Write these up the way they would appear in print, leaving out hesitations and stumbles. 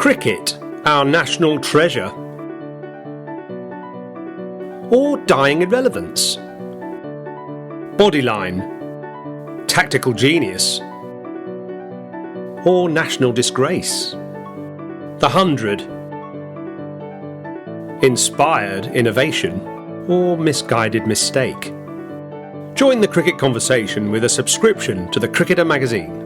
Cricket, our national treasure? Or dying irrelevance? Bodyline, tactical genius? Or national disgrace? The 100, inspired innovation? Or misguided mistake? Join the cricket conversation with a subscription to the Cricketer magazine.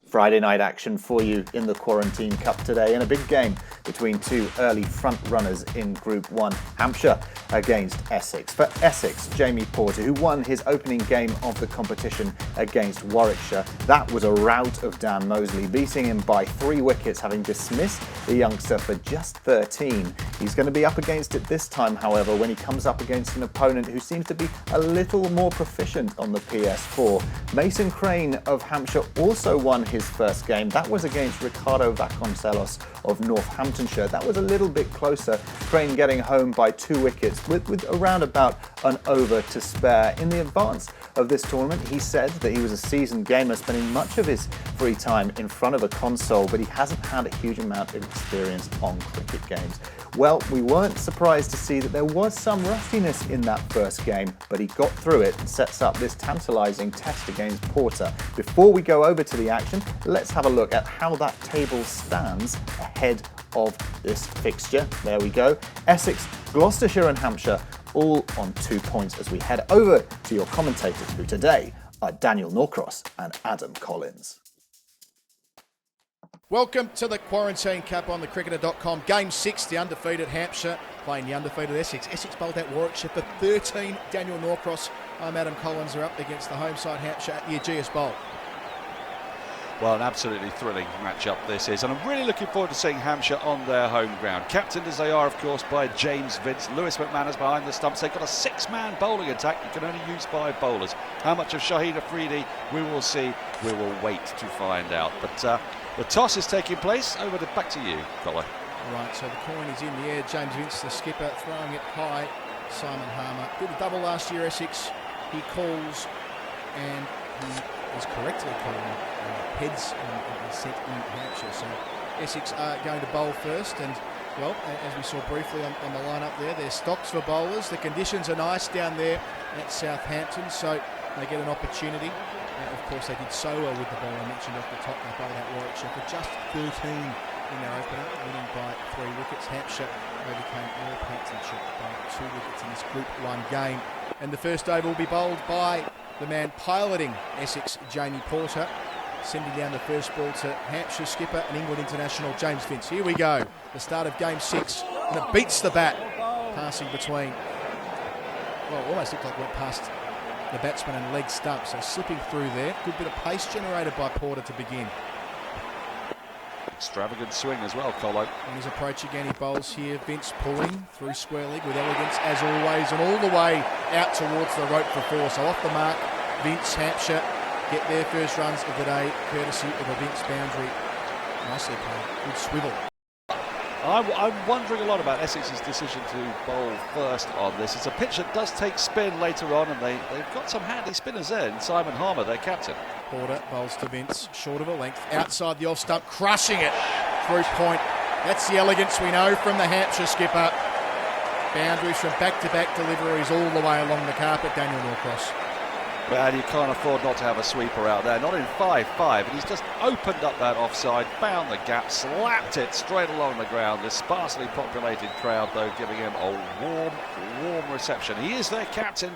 Friday night action for you in the Quarantine Cup today, and a big game between two early front runners in Group 1, Hampshire against Essex. For Essex, Jamie Porter, who won his opening game of the competition against Warwickshire, that was a rout of Dan Mosley, beating him by 3 wickets, having dismissed the youngster for just 13. He's going to be up against it this time, however, when he comes up against an opponent who seems to be a little more proficient on the PS4. Mason Crane of Hampshire also won his first game. That was against Ricardo Vasconcelos of Northamptonshire. That was a little bit closer. Crane getting home by 2 wickets with around about an over to spare. In the advance of this tournament, he said that he was a seasoned gamer, spending much of his free time in front of a console, but he hasn't had a huge amount of experience on cricket games. Well, we weren't surprised to see that there was some rustiness in that first game, but he got through it and sets up this tantalising test against Porter. Before we go over to the action, let's have a look at how that table stands ahead of this fixture. There we go. Essex, Gloucestershire and Hampshire all on 2 points as we head over to your commentators, who today are Daniel Norcross and Adam Collins. Welcome to the Quarantine Cup on the cricketer.com. Game 6, the undefeated Hampshire playing the undefeated Essex. Essex bowled out Warwickshire for 13. Daniel Norcross, I'm Adam Collins, are up against the home side Hampshire at the Aegeus Bowl. Well, an absolutely thrilling match-up this is, and I'm really looking forward to seeing Hampshire on their home ground. Captained as they are, of course, by James Vince. Lewis McManus behind the stumps. They've got a 6-man bowling attack. You can only use 5 bowlers. How much of Shahid Afridi we will see, we will wait to find out. But the toss is taking place. Back to you, Colin. Right, so the coin is in the air. James Vince, the skipper, throwing it high. Simon Harmer did a double last year, Essex. He calls, and he is correctly calling heads and set in Hampshire. So Essex are going to bowl first, and well, as we saw briefly on the lineup there, there's stocks for bowlers. The conditions are nice down there at Southampton, so they get an opportunity. Of course, they did so well with the ball I mentioned off the top. They bowled out Warwickshire for just 13 in their opener, winning by 3 wickets. Hampshire overcame Northamptonshire by 2 wickets in this Group 1 game. And the first over will be bowled by the man piloting Essex, Jamie Porter, sending down the first ball to Hampshire skipper and England international James Vince. Here we go, the start of game 6, and it beats the bat, passing between, well, it almost looked like it went past the batsman and leg stump, so slipping through there. Good bit of pace generated by Porter to begin. Extravagant swing as well, Colo. On his approach again, he bowls here. Vince pulling through square leg with elegance as always, and all the way out towards the rope for 4. So off the mark, Vince, Hampshire get their first runs of the day, courtesy of a Vince boundary. Nicely played. Good swivel. I'm wondering a lot about Essex's decision to bowl first on this. It's a pitch that does take spin later on, and they've got some handy spinners there, and Simon Harmer, their captain. Porter bowls to Vince, short of a length, outside the off stump, crushing it through point. That's the elegance we know from the Hampshire skipper. Boundaries from back-to-back deliveries all the way along the carpet, Daniel Norcross. Well, you can't afford not to have a sweeper out there, not in 5-5, and he's just opened up that offside, found the gap, slapped it straight along the ground. This sparsely populated crowd, though, giving him a warm reception. He is their captain.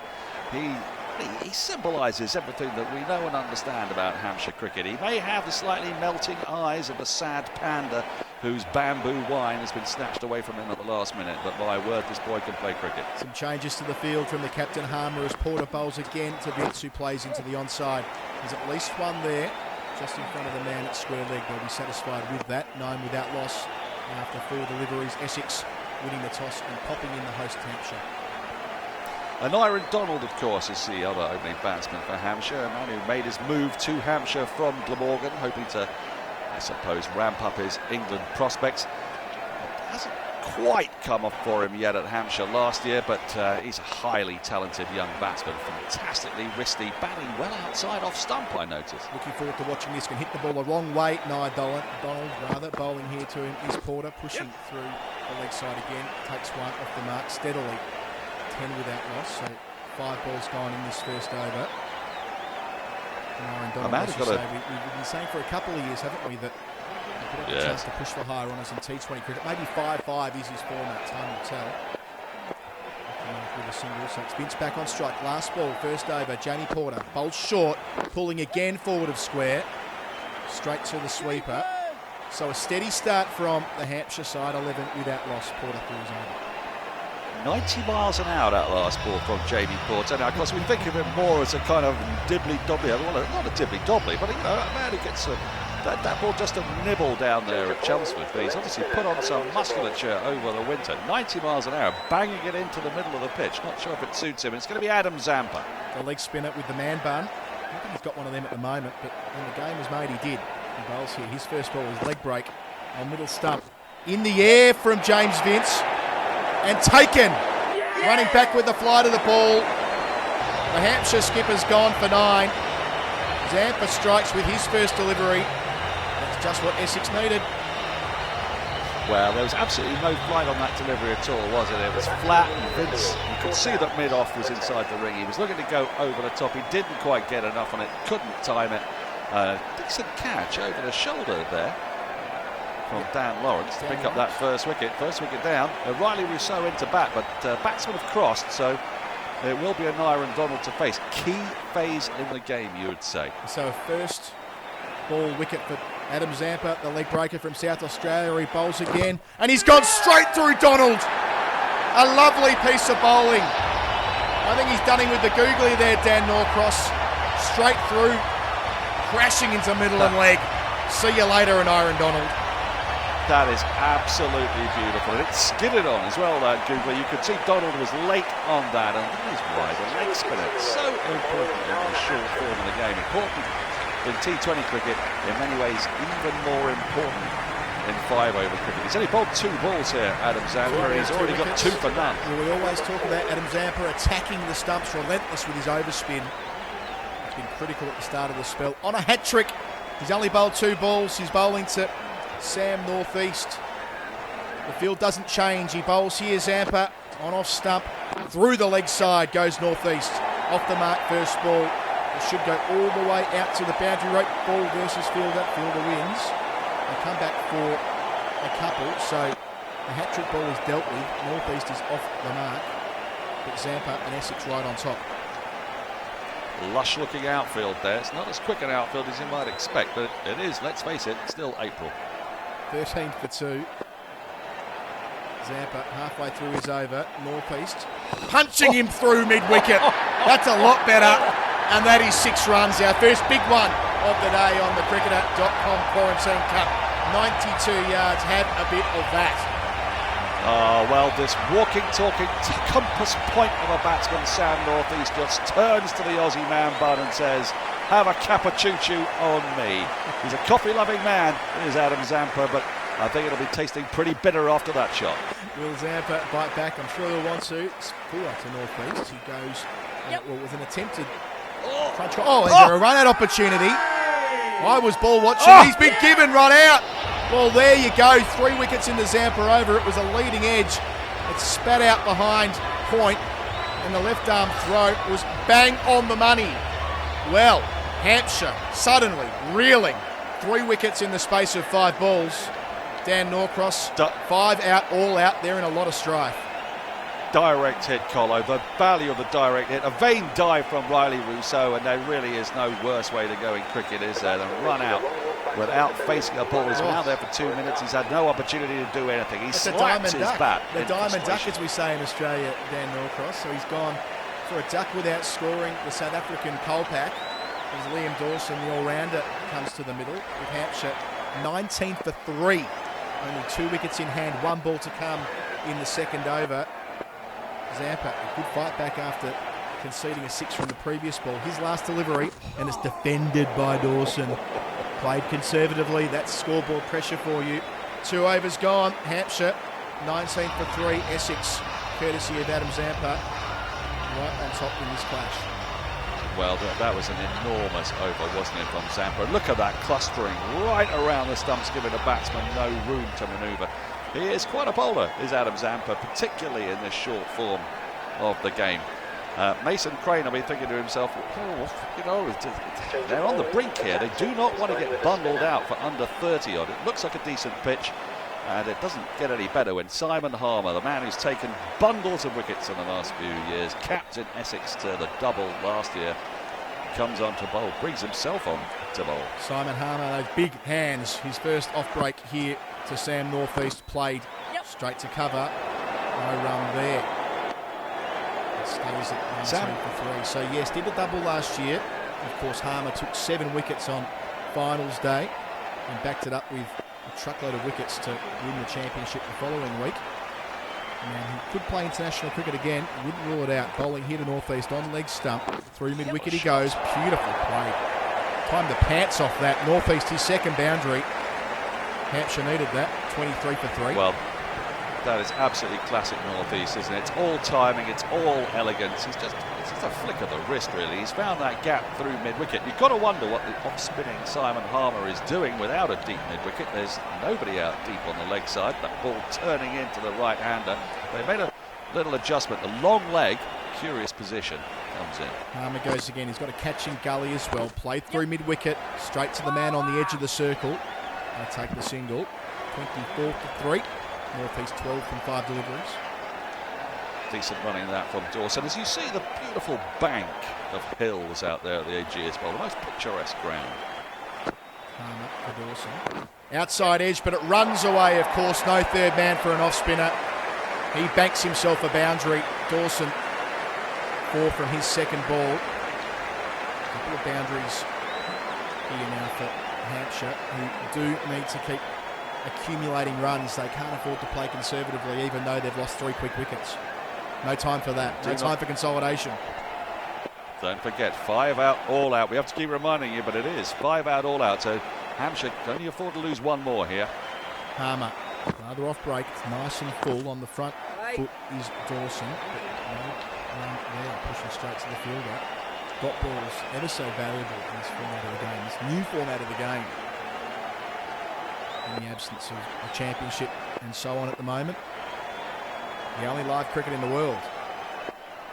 He symbolises everything that we know and understand about Hampshire cricket. He may have the slightly melting eyes of a sad panda whose bamboo wine has been snatched away from him at the last minute, but my word, this boy can play cricket. Some changes to the field from the captain Harmer as Porter bowls again to Vince, who plays into the onside. There's at least one there, just in front of the man at square leg. They'll be satisfied with that. 9 without loss after 4 deliveries. Essex winning the toss and popping in the host Hampshire. And Iron Donald, of course, is the other opening batsman for Hampshire, a man who made his move to Hampshire from Glamorgan, hoping to, I suppose, ramp up his England prospects. It hasn't quite come off for him yet at Hampshire last year, but he's a highly talented young batsman, fantastically wristy, batting well outside off stump, I noticed. Looking forward to watching this. Can hit the ball the wrong way. Donald bowling here to him is Porter, pushing through the leg side again. Takes one off the mark steadily. 10 without loss, so 5 balls gone in this first over. We've been saying for a couple of years, haven't we, that we've got a chance to push for higher honours in T20 cricket. Maybe 5-5 is his format, time will tell. With a single, so it's Vince back on strike. Last ball, first over, Jamie Porter bowls short, pulling again forward of square, straight to the sweeper. So a steady start from the Hampshire side, 11 without loss. Porter through his over. 90 miles an hour that last ball from Jamie Porter. Now, of course, we think of him more as a kind of dibbly-dobbly, well, not a dibbly-dobbly, but, you know, a man who gets that ball just a nibble down there at Chelmsford. But he's obviously put on some musculature over the winter. 90 miles an hour, banging it into the middle of the pitch. Not sure if it suits him. It's going to be Adam Zampa. The leg spinner with the man bun. I don't think he's got one of them at the moment, but when the game was made, he did. He bowls here. His first ball is leg break on middle stump. In the air from James Vince. And taken, running back with the flight of the ball. The Hampshire skipper's gone for 9. Zampa strikes with his first delivery. That's just what Essex needed. Well, there was absolutely no flight on that delivery at all, wasn't it? It was flat, and Vince, you could see that mid-off was inside the ring. He was looking to go over the top. He didn't quite get enough on it, couldn't time it. Decent catch over the shoulder there from Dan Lawrence to pick up that first wicket. First wicket down. Riley Rousseau into bat, but batsmen have crossed, so it will be an Iron Donald to face. Key phase in the game, you would say. So a first ball wicket for Adam Zampa, the leg breaker from South Australia. He bowls again, and he's gone straight through Donald. A lovely piece of bowling. I think he's done him with the googly there, Dan Norcross. Straight through, crashing into middle and leg. See you later, an Iron Donald. That is absolutely beautiful. And it skidded on as well, that googly. You could see Donald was late on that, and that is why the leg spinner is so important in the short form of the game. Important in T20 cricket, in many ways even more important in 5-over cricket. He's only bowled 2 balls here, Adam Zampa. He's already got 2 for none. Well, we always talk about Adam Zampa attacking the stumps, relentless with his overspin. He's been critical at the start of the spell. On a hat-trick, he's only bowled 2 balls. He's bowling to Sam Northeast. The field doesn't change. He bowls here, Zampa, on off stump. Through the leg side goes Northeast. Off the mark, first ball. It should go all the way out to the boundary rope. Ball versus fielder. Fielder wins. They come back for a couple. So the hat-trick ball is dealt with. Northeast is off the mark. But Zampa and Essex right on top. Lush looking outfield there. It's not as quick an outfield as you might expect, but it is, let's face it, still April. 13 for 2. Zampa halfway through his over. Northeast punching him through mid-wicket. That's a lot better. And that is 6 runs. Our first big one of the day on the Cricketer.com Quarantine Cup. 92 yards. Had a bit of that. Oh, well, this walking, talking compass point of a batsman, Sam Northeast, just turns to the Aussie man bun and says, have a cappuccino on me. He's a coffee-loving man, is Adam Zampa, but I think it'll be tasting pretty bitter after that shot. Will Zampa bite back? I'm sure he'll want to. It's full up to Northeast. He goes with an attempted crunch. Oh, is there a run-out opportunity? I was ball watching. He's been given run out. Well, there you go. 3 wickets in the Zampa over. It was a leading edge. It spat out behind point, and the left arm throw was bang on the money. Well, Hampshire suddenly reeling. 3 wickets in the space of 5 balls. Dan Norcross, 5 out, all out. They're in a lot of strife. Direct hit, Colo. The value of the direct hit. A vain dive from Riley Rousseau, and there really is no worse way to go in cricket, is there, than run out without facing a ball. He's been out there for 2 minutes. He's had no opportunity to do anything. He slaps his bat. The diamond duck, as we say in Australia, Dan Norcross. So he's gone for a duck without scoring the South African Kolpak. As Liam Dawson, the all-rounder, comes to the middle with Hampshire 19 for 3. Only 2 wickets in hand, 1 ball to come in the second over. Zampa, a good fight back after conceding a 6 from the previous ball. His last delivery, and it's defended by Dawson. Played conservatively, that's scoreboard pressure for you. 2 overs gone, Hampshire 19 for 3, Essex, courtesy of Adam Zampa, right on top in this clash. Well, that was an enormous over, wasn't it, from Zampa? Look at that clustering right around the stumps, giving the batsman no room to manoeuvre. He is quite a bowler, is Adam Zampa, particularly in this short form of the game. Mason Crane, I'll be thinking to himself, they're on the brink here. They do not want to get bundled out for under 30 odd. It looks like a decent pitch, and it doesn't get any better when Simon Harmer, the man who's taken bundles of wickets in the last few years, captain Essex to the double last year, comes on to bowl, brings himself on to bowl. Simon Harmer, those big hands, his first off break here to Sam Northeast, played straight to cover. No run there. It stays at 19 for 3. So yes, did a double last year. Of course, Harmer took 7 wickets on finals day and backed it up with a truckload of wickets to win the championship the following week. And he could play international cricket again, wouldn't rule it out. Bowling here to Northeast on leg stump. Through mid-wicket he goes, beautifully played. Timed the pants off that. Northeast, his second boundary. Hampshire needed that, 23 for 3. Well, that is absolutely classic Northeast, isn't it? It's all timing, it's all elegance. It's just a flick of the wrist, really. He's found that gap through mid-wicket. You've got to wonder what the off-spinning Simon Harmer is doing without a deep mid-wicket. There's nobody out deep on the leg side. That ball turning into the right-hander. They made a little adjustment. The long leg, curious position, comes in. Harmer goes again. He's got a catching gully as well. Played through mid-wicket, straight to the man on the edge of the circle. They take the single. 24 for 3. Northeast 12 from 5 deliveries. Decent running that from Dawson. As you see the beautiful bank of hills out there at the AGS Bowl, the most picturesque ground. Harmer for Dawson. Outside edge, but it runs away, of course. No third man for an off-spinner. He banks himself a boundary. Dawson, 4 from his second ball. A couple of boundaries here now for Hampshire, who do need to keep accumulating runs. They can't afford to play conservatively, even though they've lost 3 quick wickets. No time for that. No time for consolidation. Don't forget, 5 out, all out. We have to keep reminding you, but it is 5 out, all out. So Hampshire can only afford to lose 1 more here. Harmer, another off break. It's nice and full. On the front foot is Dawson. But no run there, pushing straight to the fielder. Dot balls ever so valuable in this format of the game, this new format of the game. In the absence of a championship and so on at the moment. The only live cricket in the world.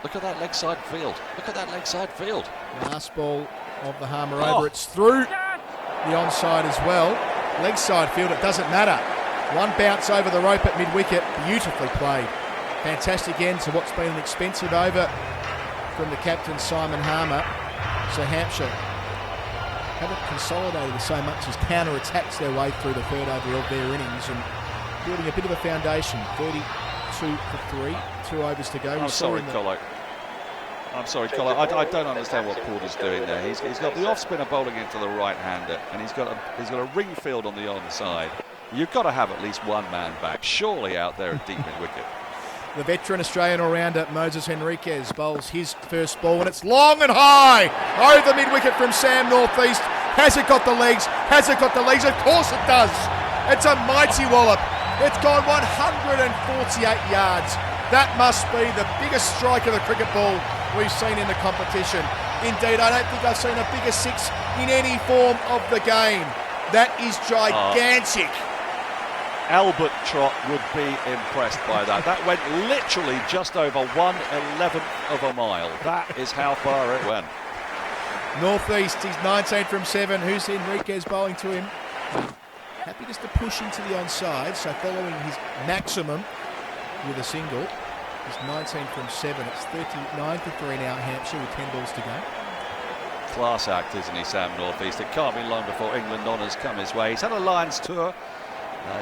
Look at that leg side field. Look at that leg side field. Last ball of the Harmer over. It's through the onside as well. Leg side field, it doesn't matter. 1 bounce over the rope at mid-wicket. Beautifully played. Fantastic end to what's been an expensive over from the captain, Simon Harmer. So Hampshire haven't consolidated so much as counter-attacks their way through the third over of their innings and building a bit of a foundation. 32 for 3, 2 overs to go. I'm sorry, Colo. I don't understand what Porter's doing there. He's got the off-spinner bowling into the right-hander, and he's got a ring field on the onside. You've got to have at least one man back, surely, out there at deep mid-wicket. The veteran Australian all-rounder Moses Henriquez bowls his first ball, and it's long and high over mid-wicket from Sam Northeast. Has it got the legs? Has it got the legs? Of course it does. It's a mighty wallop. It's gone 148 yards. That must be the biggest strike of a cricket ball we've seen in the competition. Indeed, I don't think I've seen a bigger six in any form of the game. That is gigantic. Albert Trott would be impressed by that. That went literally just over 1/11th of a mile. That is how far it went. Northeast, he's 19 from 7. Who's Henriquez bowling to him? Happy just to push into the onside, so following his maximum with a single. He's 19 from 7. It's 39 for 3 now, Hampshire, with 10 balls to go. Class act, isn't he, Sam Northeast? It can't be long before England honours come his way. He's had a Lions tour.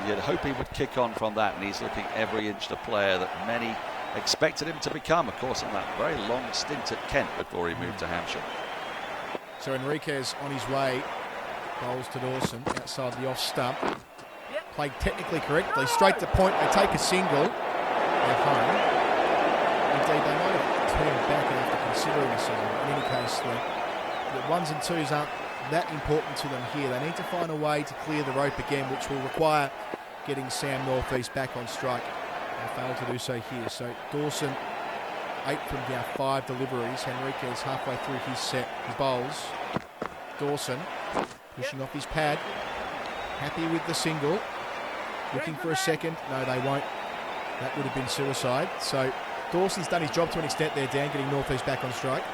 You'd hope he would kick on from that, and he's looking every inch the player that many expected him to become, of course, on that very long stint at Kent before he moved to Hampshire. So Henriquez on his way, bowls to Dawson outside the off stump. Played technically correctly, straight to point. They take a single. They're home. Indeed, they might have turned back after considering a single. In any case, the ones and twos aren't that important to them here. They need to find a way to clear the rope again, which will require getting Sam Northeast back on strike. They failed to do so here. So Dawson, 8 from now 5 deliveries. Henriquez halfway through his set. He bowls. Dawson pushing off his pad. Happy with the single. Looking for a second. No, they won't. That would have been suicide. So Dawson's done his job to an extent there, Dan, getting Northeast back on strike.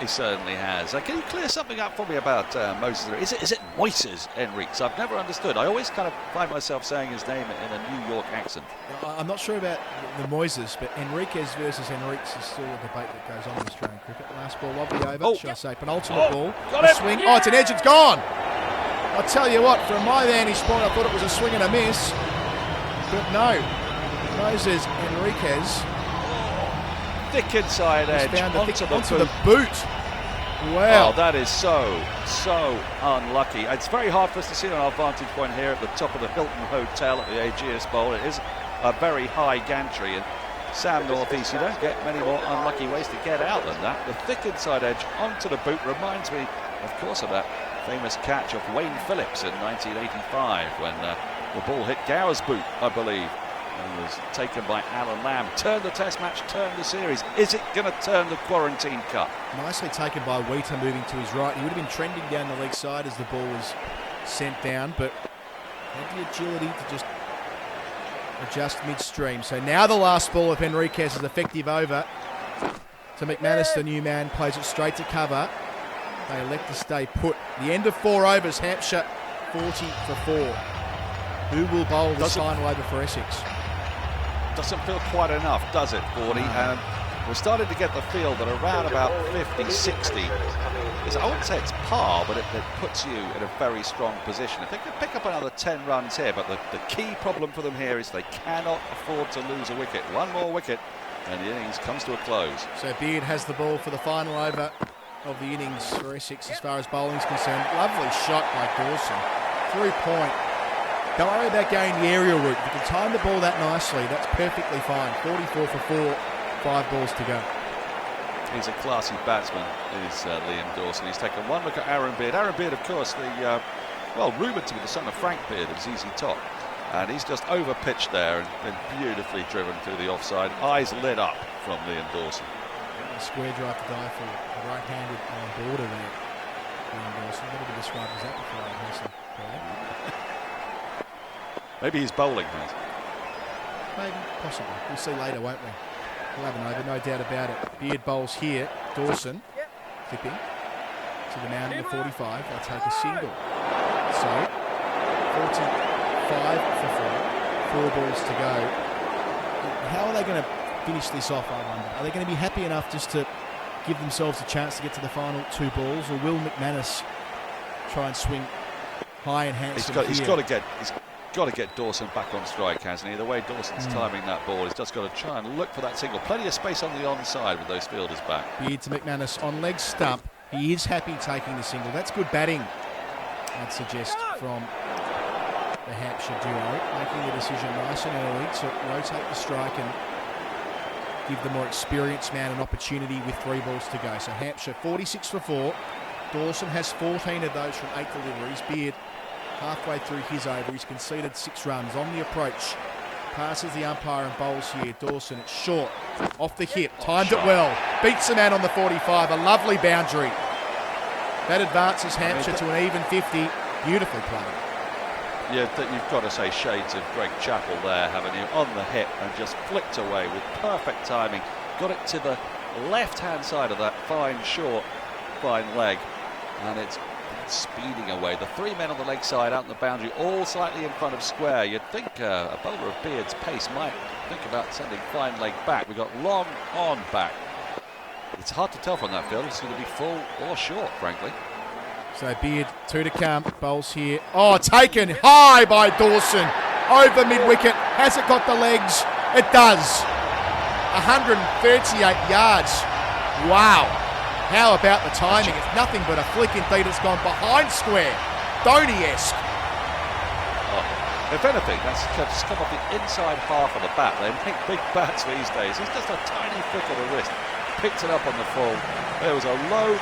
He certainly has. Can you clear something up for me about Moses? Is it Moises Henriques? I've never understood. I always kind of find myself saying his name in a New York accent. I'm not sure about the Moises, but Henriquez versus Henriques is still a debate that goes on in Australian cricket. Last ball of the over, should I say, penultimate ball. Got a it. swing. Oh, it's an edge, it's gone. I tell you what, from my vantage point, I thought it was a swing and a miss. But no, Moses Henriquez. Thick inside edge onto the boot. Wow. Oh, that is so unlucky. It's very hard for us to see on our vantage point here at the top of the Hilton Hotel at the Ageas Bowl. It is a very high gantry, and Sam Northeast, you don't get many more unlucky ways to get out than that. The thick inside edge onto the boot reminds me, of course, of that famous catch of Wayne Phillips in 1985 when the ball hit Gower's boot, I believe, and was taken by Alan Lamb. Turned the test match, turned the series. Is it going to turn the Quarantine Cup? Nicely taken by Wheater, moving to his right. He would have been trending down the leg side as the ball was sent down, but had the agility to just adjust midstream. So now the last ball of Henriquez is effective over to McManus. The new man plays it straight to cover. They elect to stay put. The end of 4 overs, Hampshire 40 for 4. Who will bowl this final over for Essex? Doesn't feel quite enough, does it, 40? We're starting to get the feel that around about 50, 60 is, I wouldn't say it's par, but it puts you in a very strong position. If they could pick up another 10 runs here, but the key problem for them here is they cannot afford to lose a wicket. One more wicket and the innings comes to a close. So Beard has the ball for the final over of the innings for Essex as far as bowling is concerned. Lovely shot by Dawson. Through point. Don't worry about going the aerial route. If you can time the ball that nicely, that's perfectly fine. 44 for 4, 5 balls to go. He's a classy batsman, is Liam Dawson. He's taken one look at Aaron Beard. Aaron Beard, of course, rumoured to be the son of Frank Beard of ZZ Top. And he's just over-pitched there and been beautifully driven through the offside. Eyes lit up from Liam Dawson. A square drive to die for a right-handed border there. Liam Dawson, never been described as that before, honestly. Maybe he's bowling, mate. Maybe, possibly. We'll see later, won't we? We'll have an over, no doubt about it. Beard bowls here. Dawson clipping to the mound in the 45. They'll take a single. So 45 for 4. 4 balls to go. How are they going to finish this off, I wonder? Are they going to be happy enough just to give themselves a chance to get to the final 2 balls, or will McManus try and swing high and handsome? He's got to get Dawson back on strike, hasn't he? The way Dawson's timing that ball, he's just got to try and look for that single. Plenty of space on the onside with those fielders back. Beard to McManus on leg stump. He is happy taking the single. That's good batting, I'd suggest, from the Hampshire duo, making the decision nice and early to rotate the strike and give the more experienced man an opportunity with 3 balls to go. So Hampshire 46 for 4. Dawson has 14 of those from 8 deliveries. Beard halfway through his over. He's conceded 6 runs on the approach. Passes the umpire and bowls here. Dawson, it's short, off the hip, timed it well, beats the man on the 45, a lovely boundary. That advances Hampshire to an even 50. Beautifully played. Yeah, you've got to say shades of Greg Chappell there, haven't you? On the hip and just flicked away with perfect timing. Got it to the left-hand side of that fine, short, fine leg, and it's speeding away. The 3 men on the leg side out on the boundary, all slightly in front of square. You'd think a bowler of Beard's pace might think about sending fine leg back. We got long on back. It's hard to tell from that field if it's going to be full or short, frankly. So Beard, 2 to come, bowls here. Oh, taken high by Dawson. Over mid-wicket. Has it got the legs? It does. 138 yards. Wow. How about the timing? It's nothing but a flick indeed. It's gone behind square. Dhoni-esque. Oh, if anything, that's just come off the inside half of the bat. They make big bats these days. It's just a tiny flick of the wrist. Picked it up on the full. There was a low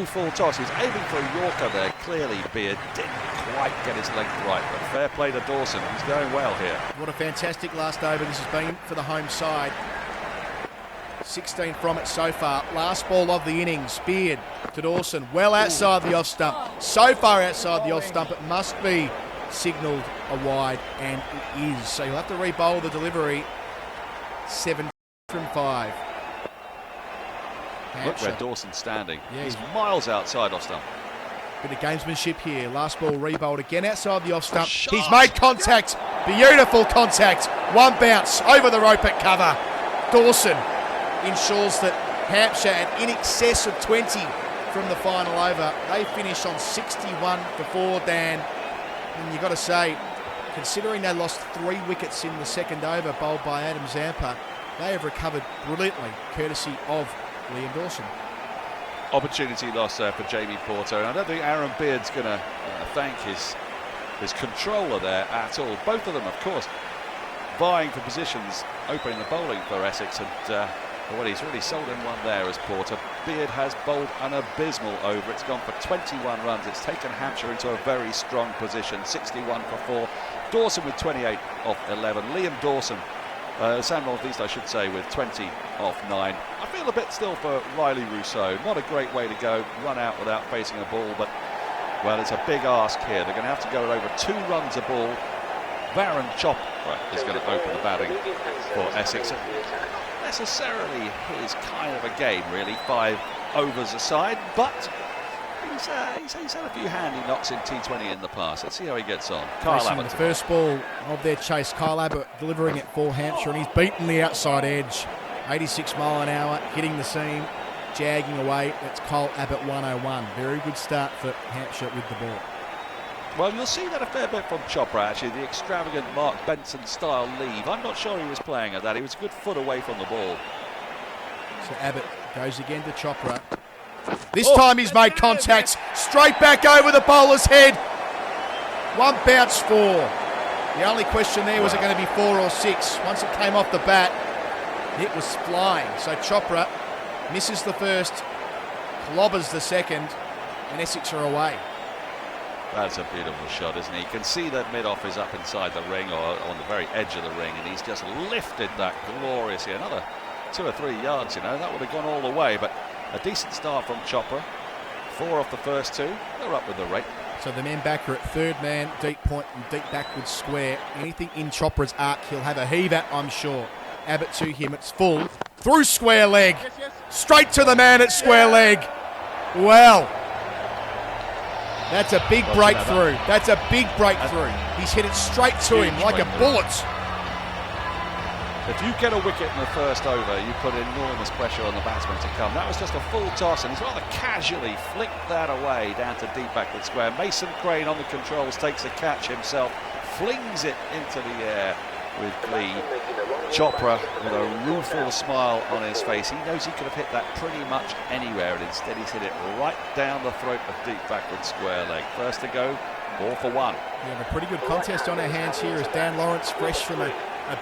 full toss. He was aiming for a Yorker there. Clearly, Beard didn't quite get his length right. But fair play to Dawson. He's going well here. What a fantastic last over this has been for the home side. 16 from it so far. Last ball of the innings. Beard to Dawson. Well outside the off stump. So far outside the off stump, it must be signalled a wide, and it is. So you'll have to re-bowl the delivery. 7 from 5. Hampshire. Look where Dawson's standing. Yeah, he's miles outside off stump. Bit of gamesmanship here. Last ball re-bowled again outside the off stump. He's made contact. Beautiful contact. 1 bounce over the rope at cover. Dawson ensures that Hampshire at in excess of 20 from the final over. They finish on 61 for 4, Dan. And you've got to say, considering they lost 3 wickets in the second over, bowled by Adam Zampa, they have recovered brilliantly, courtesy of Liam Dawson. Opportunity lost there for Jamie Porter. And I don't think Aaron Beard's going to thank his controller there at all. Both of them, of course, vying for positions, opening the bowling for Essex, and well, he's really sold in one there as Porter. Beard has bowled an abysmal over. It's gone for 21 runs. It's taken Hampshire into a very strong position. 61 for 4. Dawson with 28 off 11. Liam Dawson, Sam Northeast I should say, with 20 off 9. I feel a bit still for Riley Rousseau. Not a great way to go, run out without facing a ball, but well, it's a big ask here. They're going to have to go over 2 runs a ball. Baron Chopra is going to open the batting for Essex. Necessarily his kind of a game, really, 5 overs aside, but he's had a few handy knocks in T20 in the past. Let's see how he gets on. Kyle Abbott. The first ball of their chase, Kyle Abbott delivering it for Hampshire, and he's beaten the outside edge. 86 mile an hour, hitting the seam, jagging away. That's Kyle Abbott 101. Very good start for Hampshire with the ball. Well, you'll see that a fair bit from Chopra, actually, the extravagant Mark Benson-style leave. I'm not sure he was playing at that. He was a good foot away from the ball. So Abbott goes again to Chopra. This time he's made contact. Straight back over the bowler's head. 1 bounce 4. The only question there was it going to be 4 or 6. Once it came off the bat, it was flying. So Chopra misses the first, clobbers the second, and Essex are away. That's a beautiful shot, isn't he? You can see that mid-off is up inside the ring, or on the very edge of the ring, and he's just lifted that gloriously. Another 2 or 3 yards, you know, that would have gone all the way, but a decent start from Chopra. 4 off the first 2. They're up with the rate. So the men back are at third man, deep point and deep backwards square. Anything in Chopra's arc, he'll have a heave at, I'm sure. Abbott to him, it's full. Through square leg. Straight to the man at square leg. Well, that's a big breakthrough. That's a big breakthrough. He's hit it straight to him like a bullet. If you get a wicket in the first over, you put enormous pressure on the batsman to come. That was just a full toss, and he's rather casually flicked that away down to deep backward square. Mason Crane on the controls takes the catch himself, flings it into the air with glee. Chopra with a rueful smile on his face. He knows he could have hit that pretty much anywhere, and instead he's hit it right down the throat of deep backward square leg. First to go, 4 for 1. We have a pretty good contest on our hands here as Dan Lawrence, fresh from a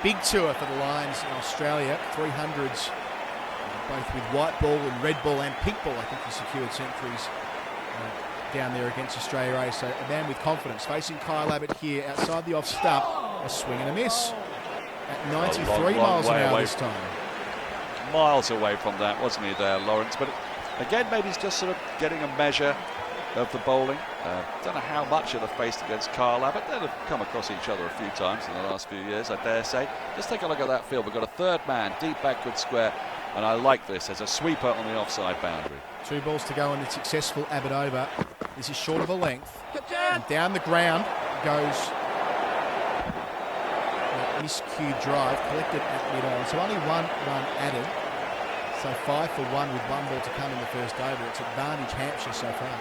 big tour for the Lions in Australia, 300s, both with white ball and red ball and pink ball. I think he secured centuries down there against Australia A. So a man with confidence facing Kyle Abbott here outside the off stump. A swing and a miss at 93 miles an hour this time. Miles away from that, wasn't he there, Lawrence? But again, maybe he's just sort of getting a measure of the bowling. Don't know how much he'll have faced against Kyle Abbott. They'll have come across each other a few times in the last few years, I dare say. Just take a look at that field. We've got a third man, deep backward square, and I like this as a sweeper on the offside boundary. 2 balls to go in the successful Abbott over. This is short of a length. And down the ground goes that miscued drive, collected at mid-on. So only 1 run added. So 5 for 1 with 1 ball to come in the first over. It's advantage Hampshire so far.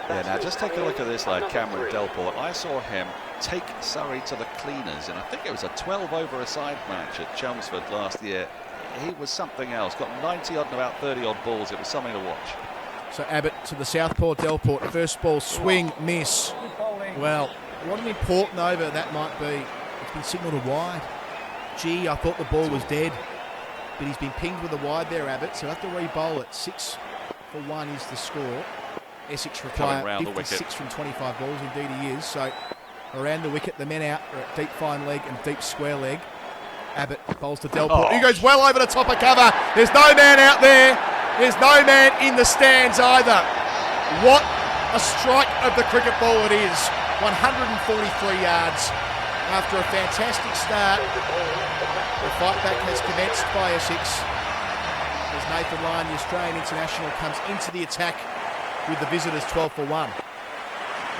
Yeah, now just take a look at this lad, Cameron Delport. I saw him take Surrey to the cleaners, and I think it was a 12-over-a-side match at Chelmsford last year. He was something else. Got 90-odd and about 30-odd balls. It was something to watch. So Abbott to the southpaw Delport. First ball, swing, miss. Well, what an important over that might be. It's been signalled a wide. Gee, I thought the ball was dead. But he's been pinged with a wide there, Abbott, so he'll have to re-bowl it. 6 for 1 is the score. Essex require 56 from 25 balls, indeed he is. So around the wicket, the men out are at deep fine leg and deep square leg. Abbott bowls to Delport, who goes well over the top of cover. There's no man out there. There's no man in the stands either. What a strike of the cricket ball it is. 143 yards after a fantastic start. The fight back has commenced by Essex as Nathan Lyon, the Australian international, comes into the attack with the visitors 12 for 1.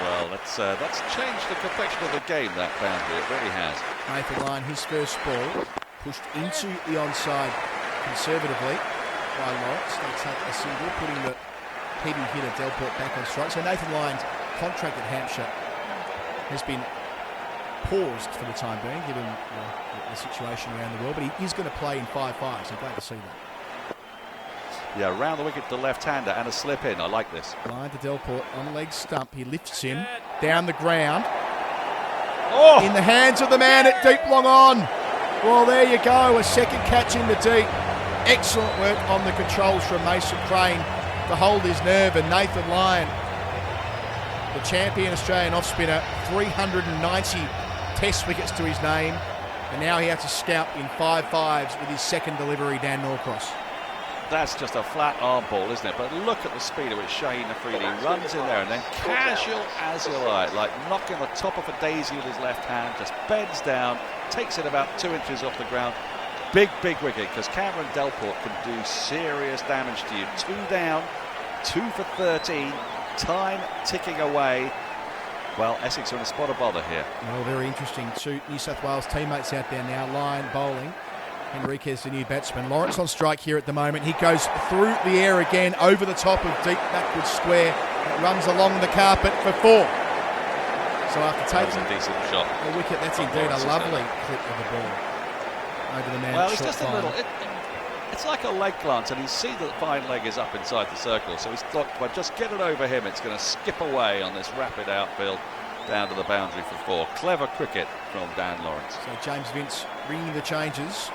Well, that's changed the complexion of the game, that boundary. It really has. Nathan Lyon, his first ball, pushed into the onside conservatively by Lawrence. They take a single, putting the heavy hitter Delport back on strike. So Nathan Lyon's contract at Hampshire has been paused for the time being, given the situation around the world, but he is going to play in 5-5, so glad to see that. Yeah, round the wicket to the left-hander and a slip in. I like this. Line to Delport on leg stump. He lifts him down the ground. In the hands of the man at deep long on. Well, there you go. A second catch in the deep. Excellent work on the controls from Mason Crane to hold his nerve. And Nathan Lyon, the champion Australian off-spinner, 390 test wickets to his name. And now he has to scalp in 5-5s with his second delivery, Dan Norcross. That's just a flat arm ball, isn't it? But look at the speed at which Shaheen Afridi runs in there and then casual as you like knocking the top of a daisy with his left hand, just bends down, takes it about 2 inches off the ground. Big wicket, because Cameron Delport can do serious damage to you. 2 down, 2 for 13, time ticking away. Well, Essex are in a spot of bother here. Well, very interesting. 2 New South Wales teammates out there now. Lyon bowling. Henriquez, the new batsman. Lawrence on strike here at the moment. He goes through the air again, over the top of deep backward square. It runs along the carpet for 4. So after taking a decent shot, the wicket, that's indeed a lovely clip of the ball over the man. Well, it's just a little. It's like a leg glance, and he sees that the fine leg is up inside the circle. So he's thought, well, just get it over him. It's going to skip away on this rapid outfield down to the boundary for 4. Clever cricket from Dan Lawrence. So James Vince ringing the changes.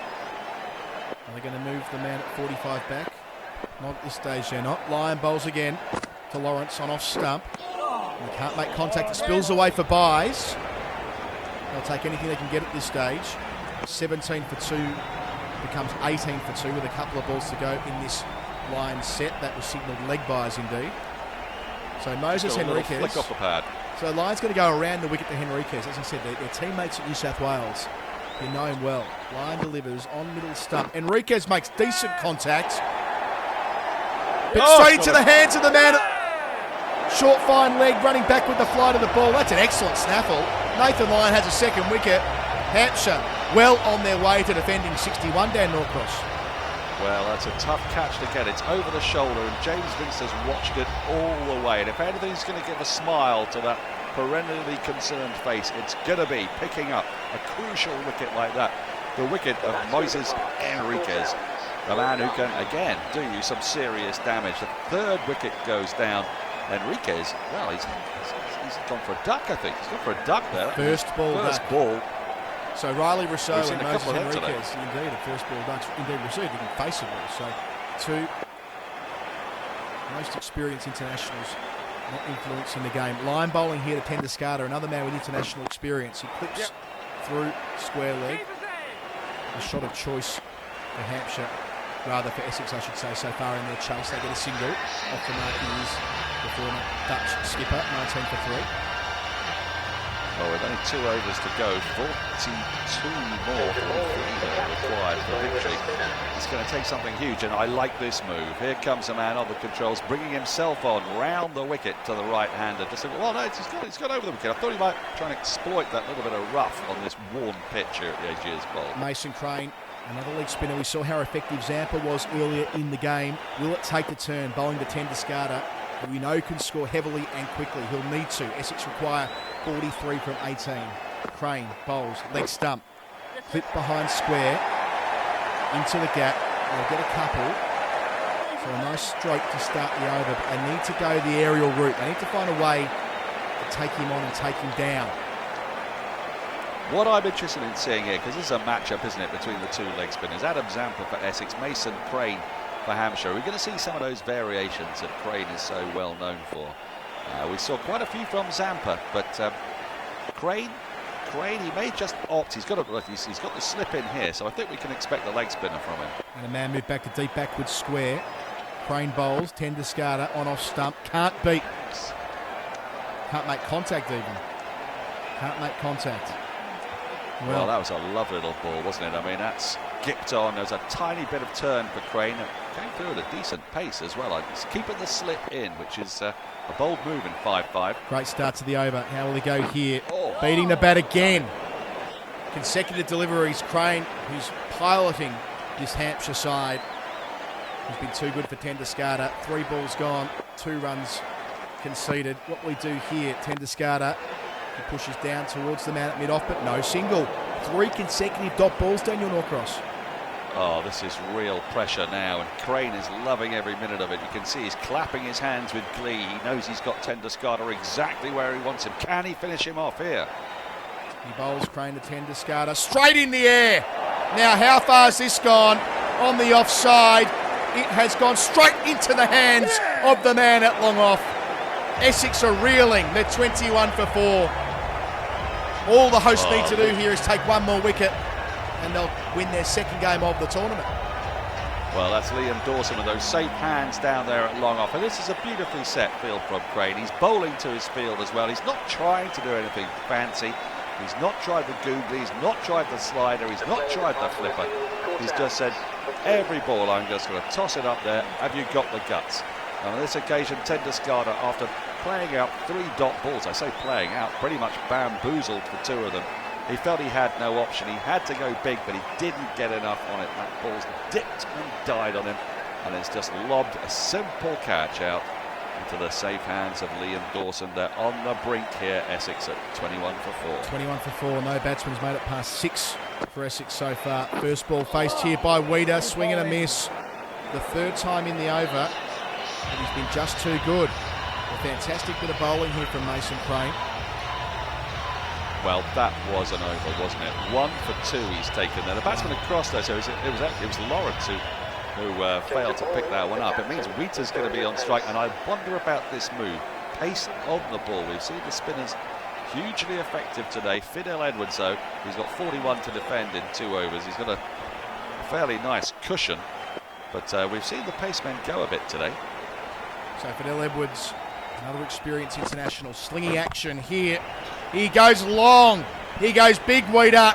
Are they going to move the man at 45 back? Not at this stage, they're not. Lyon bowls again to Lawrence on off stump. They can't make contact. It spills away for buys. They'll take anything they can get at this stage. 17 for 2 becomes 18 for 2 with a couple of balls to go in this line set. That was signalled leg buys indeed. So Moses Henriquez. Flick off the pad. So Lyon's going to go around the wicket to Henriquez. As I said, they're teammates at New South Wales. You know him well. Lyon delivers on middle stump. Henriquez makes decent contact. But straight into the hands of the man. Short, fine leg, running back with the flight of the ball. That's an excellent snaffle. Nathan Lyon has a second wicket. Hampshire well on their way to defending 61, Dan Norcross. Well, that's a tough catch to get. It's over the shoulder, and James Vince has watched it all the way. And if anything's going to give a smile to that perennially concerned face, it's going to be picking up a crucial wicket like that. The wicket of Moises Henriquez, the man who can, again, do you some serious damage. The third wicket goes down. Henriquez, well, he's He's gone for a duck, I think. He's gone for a duck there. First ball First duck. ball. So Riley Rousseau We've seen and a Moses couple of them Henriquez, indeed, a first ball ducks, indeed received, didn't face the ball. So two most experienced internationals not influencing the game. Line bowling here to Tenduscarter, another man with international experience. He clips through square leg. A shot of choice for Hampshire, rather for Essex, I should say, so far in their chase. They get a single off the mark. He is the former Dutch skipper, 19 for 3. Well, with only 2 overs to go, 42 more required for victory. It's going to take something huge, and I like this move. Here comes a man on the controls, bringing himself on round the wicket to the right-hander. Just well, no, he's got over the wicket. I thought he might try and exploit that little bit of rough on this worn pitch here at the Ageas Bowl. Mason Crane, another leg spinner. We saw how effective Zampa was earlier in the game. Will it take the turn? Bowling to Tenduscarter, who we know can score heavily and quickly. He'll need to. Essex require 43 from 18. Crane bowls, leg stump, clip behind square, into the gap. They'll get a couple. So a nice stroke to start the over, but they need to go the aerial route. They need to find a way to take him on and take him down. What I'm interested in seeing here, because this is a matchup, isn't it, between the two leg spinners. Adam Zampa for Essex, Mason Crane for Hampshire. We're going to see some of those variations that Crane is so well known for. We saw quite a few from Zampa, but Crane, he may just opt. He's got the slip in here, so I think we can expect the leg spinner from him. And a man moved back to deep backwards square. Crane bowls, Tenduscarter on off stump. Can't beat. Can't make contact even. Can't make contact. Well, that was a lovely little ball, wasn't it? I mean, that's skipped on. There's a tiny bit of turn for Crane. It came through at a decent pace as well. He's keeping the slip in, which is a bold move in 5-5. Great start to the over. How will he go here? Beating the bat again. Consecutive deliveries. Crane, who's piloting this Hampshire side, has been too good for Tenduscarter. 3 balls gone, 2 runs conceded. What we do here, Tenduscarter, he pushes down towards the man at mid-off, but no single. 3 consecutive dot balls, Daniel Norcross. Oh, this is real pressure now, and Crane is loving every minute of it. You can see he's clapping his hands with glee. He knows he's got Tenduscarter exactly where he wants him. Can he finish him off here? He bowls Crane to Tenduscarter, straight in the air. Now, how far has this gone? On the offside, it has gone straight into the hands of the man at long off. Essex are reeling. They're 21 for 4. All the hosts need to do here is take 1 more wicket, and they'll win their second game of the tournament. Well, that's Liam Dawson with those safe hands down there at long off. And this is a beautifully set field from Crane. He's bowling to his field as well. He's not trying to do anything fancy. He's not tried the googly. He's not tried the slider. He's not tried the flipper. He's just said, every ball, I'm just going to toss it up there. Have you got the guts? And on this occasion, Tenduscarter, after playing out 3 dot balls, I say playing out, pretty much bamboozled for 2 of them. He felt he had no option. He had to go big, but he didn't get enough on it. That ball's dipped and died on him, and it's just lobbed a simple catch out into the safe hands of Liam Dawson. They're on the brink here, Essex at 21 for 4. 21 for 4. No batsman's made it past 6 for Essex so far. First ball faced here by Weeder, swing and a miss. The 3rd time in the over, but he's been just too good. A fantastic bit of bowling here from Mason Crane. Well, that was an over, wasn't it? 1 for 2 he's taken there. The batsman had crossed there, so it was Lawrence who failed to pick that one up. It means Wheater's going to be on strike, and I wonder about this move. Pace on the ball. We've seen the spinners hugely effective today. Fidel Edwards, though, he's got 41 to defend in 2 overs. He's got a fairly nice cushion, but we've seen the pacemen go a bit today. So Fidel Edwards, another experienced international, slinging action here. He goes long, he goes big Weeder,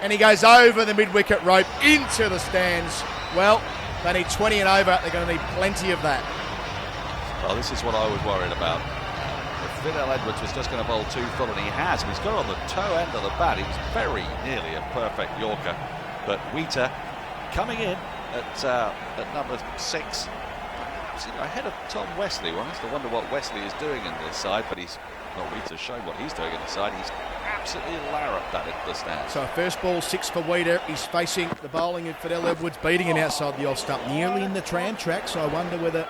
and he goes over the mid-wicket rope into the stands. Well, they need 20 and over. They're going to need plenty of that. Well, this is what I was worried about. If Fidel Edwards was just going to bowl 2 full, and he has, he's got it on the toe end of the bat. He was very nearly a perfect Yorker. But Wheater coming in at number 6. Ahead of Tom Wesley. One has to wonder what Wesley is doing in this side, but Wheater's shown what he's doing in the side. He's absolutely larruped that into the stands. So first ball 6 for Weeder. He's facing the bowling of Fidel Edwards, beating him outside the off stump, nearly in the tram track. So I wonder whether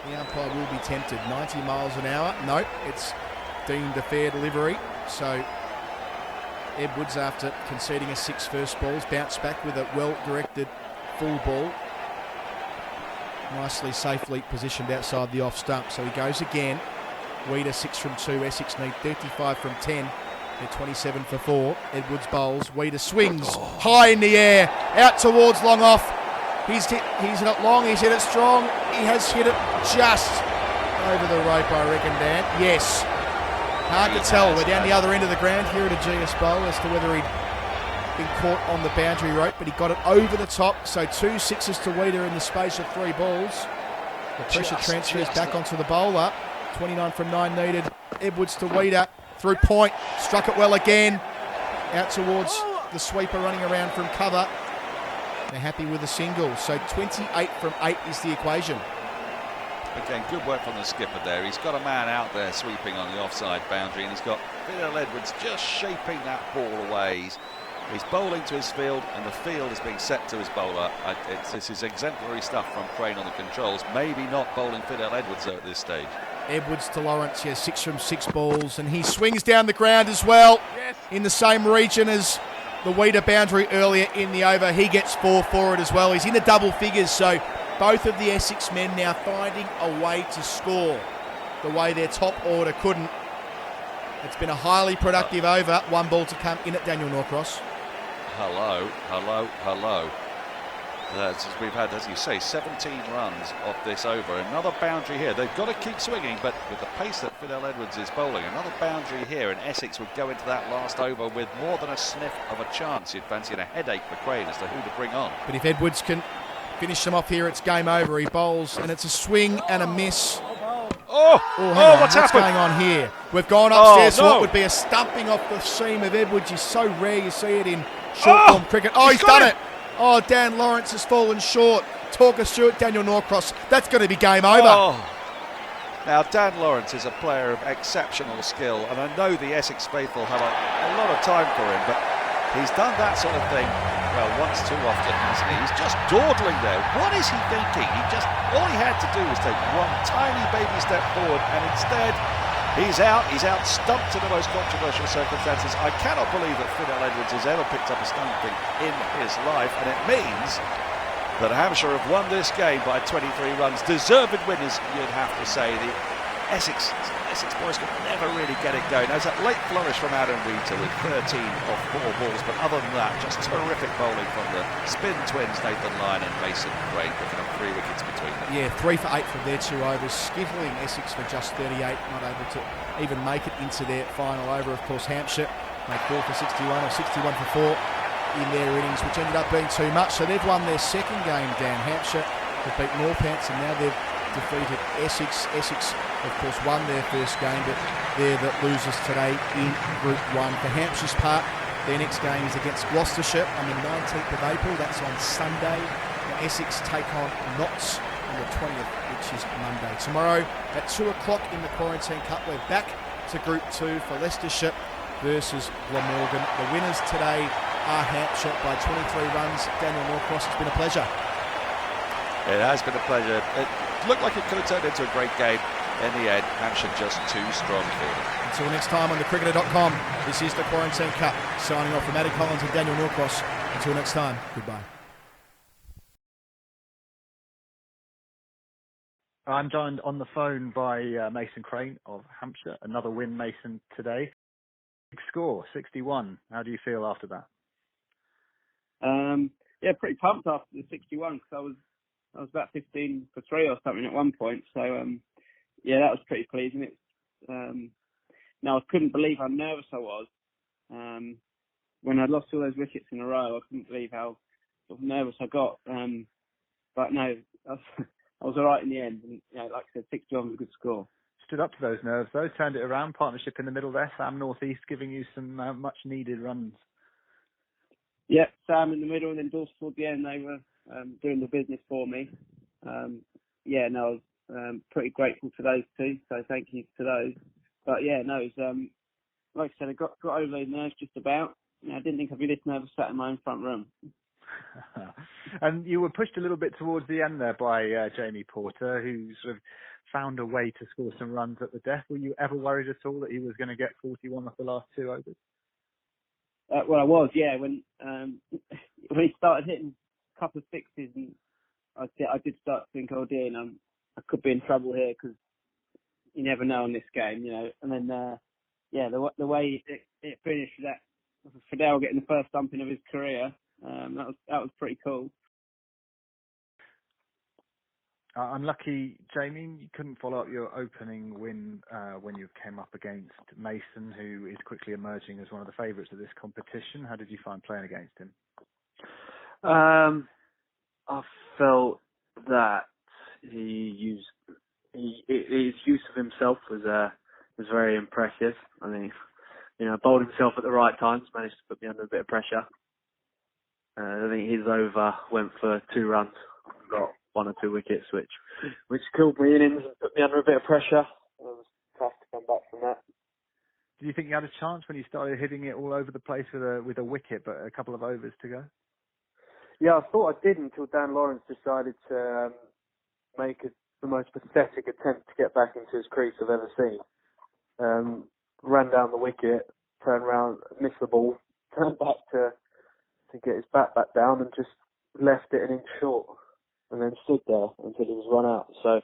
the umpire will be tempted. 90 miles an hour. No, it's deemed a fair delivery. So Edwards, after conceding a 6 first balls, bounced back with a well-directed full ball. Nicely, safely positioned outside the off stump. So he goes again. Weeder 6 from 2. Essex need 35 from 10. They're 27 for 4. Edwards bowls. Weeder swings high in the air, out towards long off. He's hit it long. He's hit it strong. He has hit it just over the rope, I reckon, Dan. Yes. Hard to tell. We're down the other end of the ground here at a GS Bowl as to whether he'd been caught on the boundary rope, but he got it over the top. So 2 sixes to Weeder in the space of 3 balls. The pressure transfers back onto the bowler. 29 from 9 needed. Edwards to Weeder. Through point. Struck it well again. Out towards the sweeper running around from cover. They're happy with a single. So 28 from 8 is the equation. Again, good work from the skipper there. He's got a man out there sweeping on the offside boundary, and he's got Phil Edwards just shaping that ball away. He's bowling to his field, and the field is being set to his bowler. This is exemplary stuff from Crane on the controls. Maybe not bowling Fidel Edwards though at this stage. Edwards to Lawrence, 6 from 6 balls, and he swings down the ground as well, in the same region as the Weeder boundary earlier in the over. He gets 4 for it as well. He's in the double figures, so both of the Essex men now finding a way to score the way their top order couldn't. It's been a highly productive over. 1 ball to come in at Daniel Norcross. Hello. We've had, as you say, 17 runs off this over. Another boundary here. They've got to keep swinging, but with the pace that Fidel Edwards is bowling, another boundary here, and Essex would go into that last over with more than a sniff of a chance. You'd fancy, and a headache for Crane as to who to bring on. But if Edwards can finish them off here, it's game over. He bowls, and it's a swing and a miss. What's happened? Going on here? We've gone upstairs to no. what would be a stumping off the seam of Edwards. It's so rare you see it in short form cricket. He's done it. Dan Lawrence has fallen short. Talk us through it, Daniel Norcross. That's going to be game over. Now, Dan Lawrence is a player of exceptional skill, and I know the Essex faithful have a lot of time for him, but he's done that sort of thing, well, once too often, hasn't he? He's just dawdling there. What is he thinking? All he had to do was take one tiny baby step forward, and instead, he's out stumped in the most controversial circumstances. I cannot believe that Fidel Edwards has ever picked up a stumping in his life, and it means that Hampshire have won this game by 23 runs. Deserved winners, you'd have to say. The Essex boys could never really get it going. There's that late flourish from Adam Wheater with 13 off 4 balls, but other than that, just terrific bowling from the spin twins, Nathan Lyon and Mason Crane, picking up 3 wickets between them. Yeah, 3 for 8 from their 2 overs, skittling Essex for just 38, not able to even make it into their final over. Of course, Hampshire made 4 for 61 or 61 for 4 in their innings, which ended up being too much. So they've won their second game down. Hampshire have beat Northants, and now they've defeated Essex. Essex, of course, won their first game, but they're the losers today in Group 1. For Hampshire's part, their next game is against Gloucestershire on the 19th of April. That's on Sunday. And Essex take on Notts on the 20th, which is Monday. Tomorrow at 2 o'clock in the Quarantine Cup, we're back to Group 2 for Leicestershire versus Glamorgan. The winners today are Hampshire by 23 runs. Daniel Norcross, it's been a pleasure. It has been a pleasure. It looked like it could have turned into a great game. In the end, Hampshire just too strong for them. Until next time on thecricketer.com, this is the Quarantine Cup. Signing off from Adam Collins and Daniel Norcross. Until next time, goodbye. I'm joined on the phone by Mason Crane of Hampshire. Another win, Mason, today. Big score, 61. How do you feel after that? Pretty pumped after the 61 because I was about 15 for 3 or something at one point. So that was pretty pleasing. Now I couldn't believe how nervous I was when I lost all those wickets in a row. I couldn't believe how sort of nervous I got. But no, I was all right in the end. And like I said, 61 was a good score. Stood up to those nerves, though. Turned it around. Partnership in the middle there. Sam North East giving you some much needed runs. Yeah, Sam in the middle, and then Dawson toward the end. They were doing the business for me. I was pretty grateful to those two. So thank you to those. But it was like I said, I got over those nerves just about. I didn't think I'd be this nervous sat in my own front room. And you were pushed a little bit towards the end there by Jamie Porter, who sort of found a way to score some runs at the death. Were you ever worried at all that he was going to get 41 off the last 2 overs? Well, I was, yeah. When he started hitting a couple of sixes, and I did start to think, oh dear, I could be in trouble here, because you never know in this game, And then, the way it finished, that Fidel getting the first thumping of his career, that was pretty cool. Unlucky, Jamie, you couldn't follow up your opening win when you came up against Mason, who is quickly emerging as one of the favourites of this competition. How did you find playing against him? I felt that his use of himself was very impressive. I mean, bowled himself at the right times, managed to put me under a bit of pressure. I think his over went for 2 runs, got 1 or 2 wickets, which killed me innings and put me under a bit of pressure. It was tough to come back from that. Do you think you had a chance when you started hitting it all over the place with a wicket, but a couple of overs to go? Yeah, I thought I did until Dan Lawrence decided to make the most pathetic attempt to get back into his crease I've ever seen. Ran down the wicket, turned round, missed the ball, turned back to get his bat back down, and just left it an inch short, and then stood there until he was run out. So,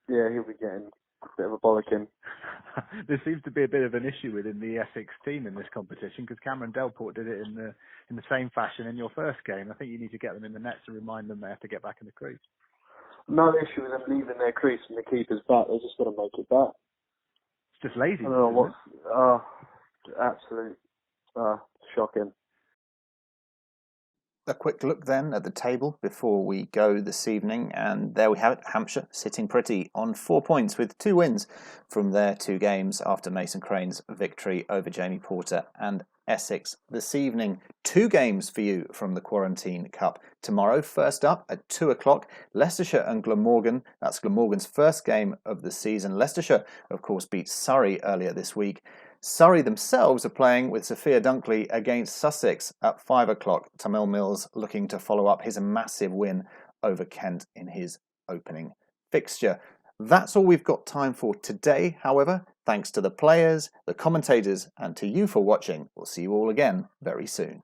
he'll be getting a bit of a bollocking. There seems to be a bit of an issue within the Essex team in this competition, because Cameron Delport did it in the same fashion in your first game. I think you need to get them in the nets to remind them they have to get back in the crease. No issue with them leaving their crease from the keeper's bat. They're just got to make it back. It's just lazy. I don't know what. Absolute shocking. A quick look then at the table before we go this evening, and there we have it. Hampshire sitting pretty on 4 points with 2 wins from their 2 games after Mason Crane's victory over Jamie Porter and Essex this evening. 2 games for you from the Quarantine Cup tomorrow. First up at 2 o'clock, Leicestershire and Glamorgan. That's Glamorgan's first game of the season. Leicestershire, of course, beat Surrey earlier this week. Surrey themselves are playing with Sophia Dunkley against Sussex at 5 o'clock. Tamil Mills looking to follow up his massive win over Kent in his opening fixture. That's all we've got time for today. However, thanks to the players, the commentators, and to you for watching. We'll see you all again very soon.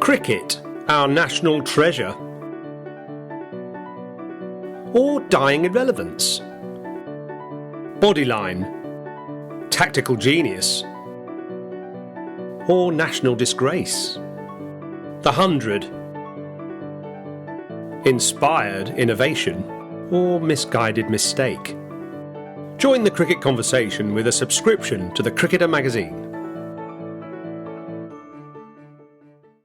Cricket, our national treasure? Or dying irrelevance? Bodyline, tactical genius? Or national disgrace? The 100, inspired innovation? Or misguided mistake? Join the cricket conversation with a subscription to the Cricketer magazine.